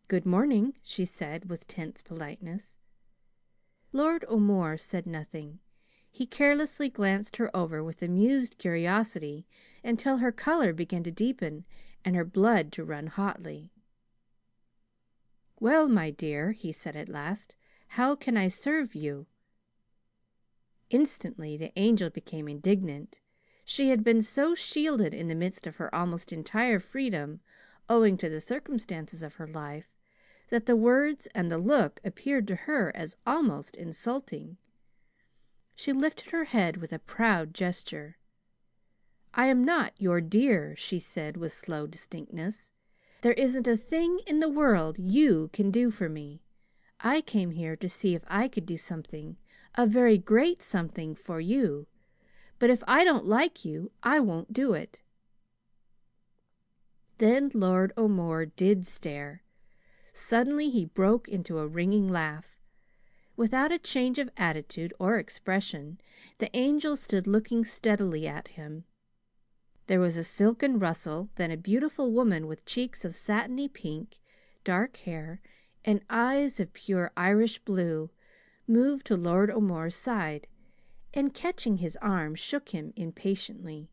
"Good morning," she said with tense politeness. Lord O'More said nothing. He carelessly glanced her over with amused curiosity until her color began to deepen and her blood to run hotly. "Well, my dear," he said at last, "how can I serve you?" Instantly the Angel became indignant. She had been so shielded in the midst of her almost entire freedom, owing to the circumstances of her life, that the words and the look appeared to her as almost insulting. She lifted her head with a proud gesture. "I am not your dear," she said with slow distinctness. "There isn't a thing in the world you can do for me. I came here to see if I could do something, a very great something, for you. But if I don't like you, I won't do it." Then Lord O'More did stare. Suddenly he broke into a ringing laugh. Without a change of attitude or expression, the Angel stood looking steadily at him. There was a silken rustle, then a beautiful woman with cheeks of satiny pink, dark hair, and eyes of pure Irish blue moved to Lord O'More's side, and catching his arm, shook him impatiently.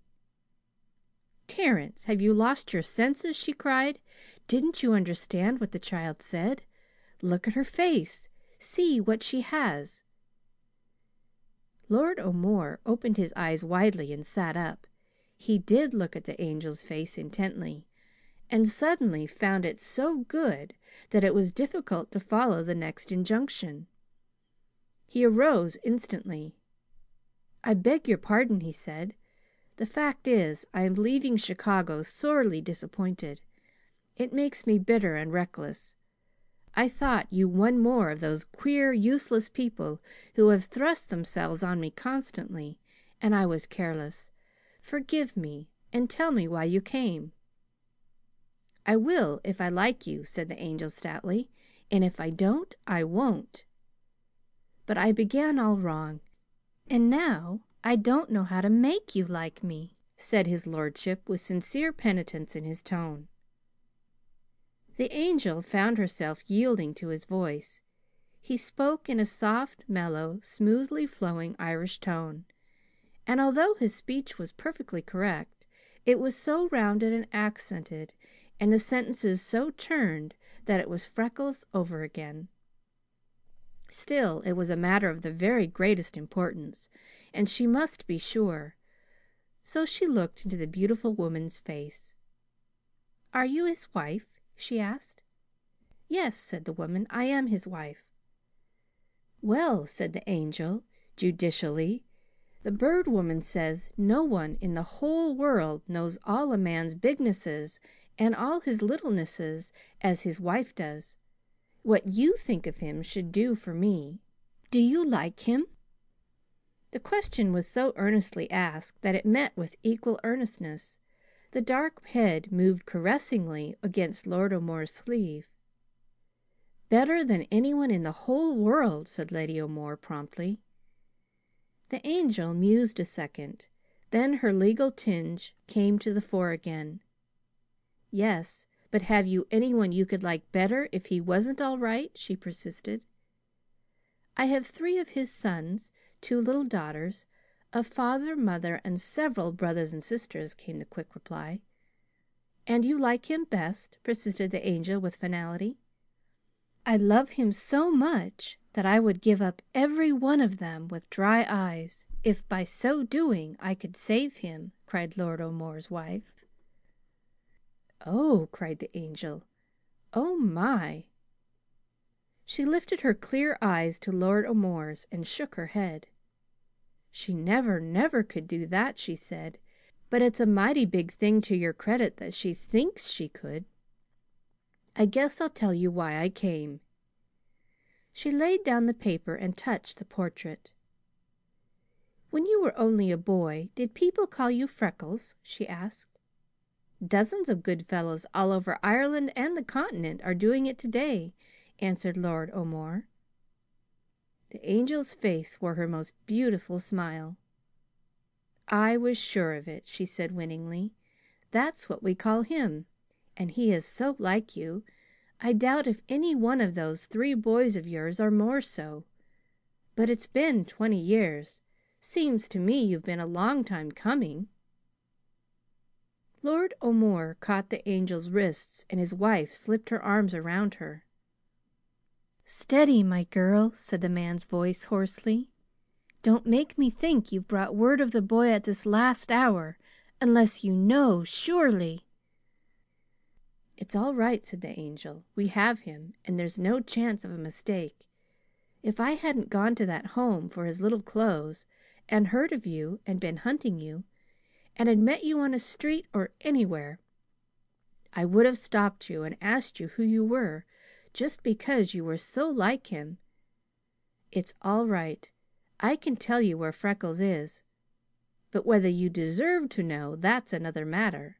"Terence, have you lost your senses?" she cried. "Didn't you understand what the child said? Look at her face. See what she has." Lord O'More opened his eyes widely and sat up. He did look at the Angel's face intently, and suddenly found it so good that it was difficult to follow the next injunction. He arose instantly. "I beg your pardon," he said. "The fact is, I am leaving Chicago sorely disappointed. It makes me bitter and reckless. I thought you one more of those queer, useless people who have thrust themselves on me constantly, and I was careless. Forgive me, and tell me why you came." "I will if I like you," said the Angel stoutly, "and if I don't, I won't. But I began all wrong, and now I don't know how to make you like me," said his lordship with sincere penitence in his tone. The Angel found herself yielding to his voice. He spoke in a soft, mellow, smoothly flowing Irish tone, and although his speech was perfectly correct, it was so rounded and accented, and the sentences so turned, that it was Freckles over again. Still, it was a matter of the very greatest importance, and she must be sure. So she looked into the beautiful woman's face. "Are you his wife?" she asked. "Yes," said the woman, "I am his wife." "Well," said the Angel judicially, "the Bird Woman says no one in the whole world knows all a man's bignesses and all his littlenesses as his wife does. What you think of him should do for me. Do you like him?" The question was so earnestly asked that it met with equal earnestness. The dark head moved caressingly against Lord O'More's sleeve. "Better than anyone in the whole world," said Lady O'More promptly. The Angel mused a second. Then her legal tinge came to the fore again. "Yes, but have you anyone you could like better if he wasn't all right?" she persisted. "I have 3 of his sons, 2 little daughters, a father, mother, and several brothers and sisters," came the quick reply. "And you like him best?" persisted the Angel with finality. "I love him so much that I would give up every one of them with dry eyes, if by so doing I could save him," cried Lord O'More's wife. "Oh!" cried the Angel. "Oh, my!" She lifted her clear eyes to Lord O'More's and shook her head. "She never, never could do that," she said. "But it's a mighty big thing to your credit that she thinks she could. I guess I'll tell you why I came." She laid down the paper and touched the portrait. "When you were only a boy, did people call you Freckles?" she asked. "Dozens of good fellows all over Ireland and the Continent are doing it today," answered Lord O'More. The Angel's face wore her most beautiful smile. "I was sure of it," she said winningly. "That's what we call him, and he is so like you. I doubt if any one of those 3 boys of yours are more so. But it's been 20 years. Seems to me you've been a long time coming." Lord O'More caught the Angel's wrists, and his wife slipped her arms around her. "Steady, my girl," said the man's voice hoarsely. "Don't make me think you've brought word of the boy at this last hour, unless you know surely." "It's all right," said the Angel. "We have him, and there's no chance of a mistake. If I hadn't gone to that home for his little clothes, and heard of you and been hunting you, and had met you on a street or anywhere, I would have stopped you and asked you who you were, just because you were so like him. It's all right. I can tell you where Freckles is. But whether you deserve to know, that's another matter."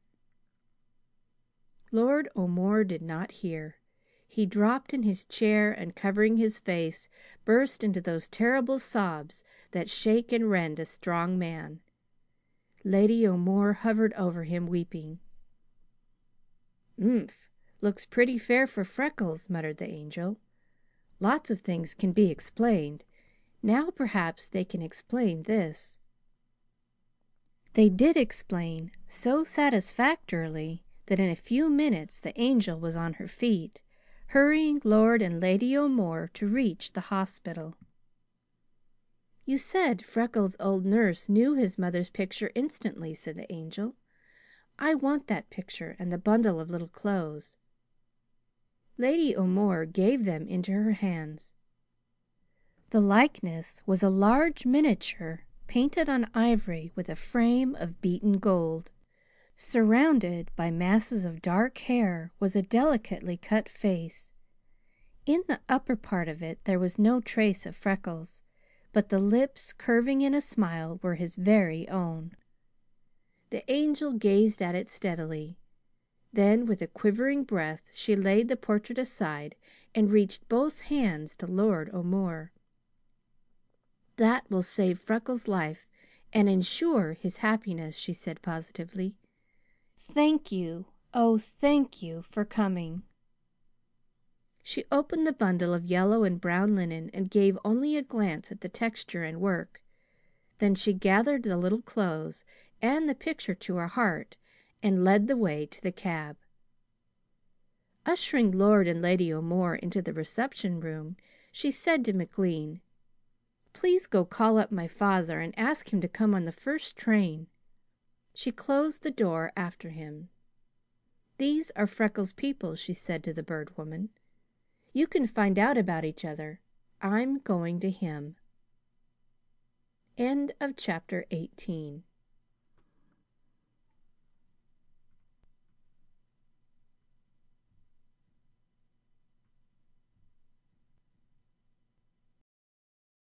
Lord O'More did not hear. He dropped in his chair and, covering his face, burst into those terrible sobs that shake and rend a strong man. Lady O'More hovered over him, weeping. "Umph! Looks pretty fair for Freckles," muttered the Angel. "Lots of things can be explained. Now perhaps they can explain this." They did explain, so satisfactorily that in a few minutes the Angel was on her feet, hurrying Lord and Lady O'More to reach the hospital. "You said Freckles' old nurse knew his mother's picture instantly," said the Angel. "I want that picture and the bundle of little clothes." Lady O'More gave them into her hands. The likeness was a large miniature painted on ivory with a frame of beaten gold. Surrounded by masses of dark hair was a delicately cut face. In the upper part of it there was no trace of Freckles, but the lips curving in a smile were his very own. The Angel gazed at it steadily. Then, with a quivering breath, she laid the portrait aside and reached both hands to Lord O'More. "That will save Freckles' life and ensure his happiness," she said positively. "Thank you, oh, thank you for coming." She opened the bundle of yellow and brown linen and gave only a glance at the texture and work. Then she gathered the little clothes and the picture to her heart and led the way to the cab. Ushering Lord and Lady O'More into the reception room, she said to McLean, "Please go call up my father and ask him to come on the first train." She closed the door after him. "These are Freckles' people," she said to the Bird Woman. "You can find out about each other. I'm going to him." End of chapter 18.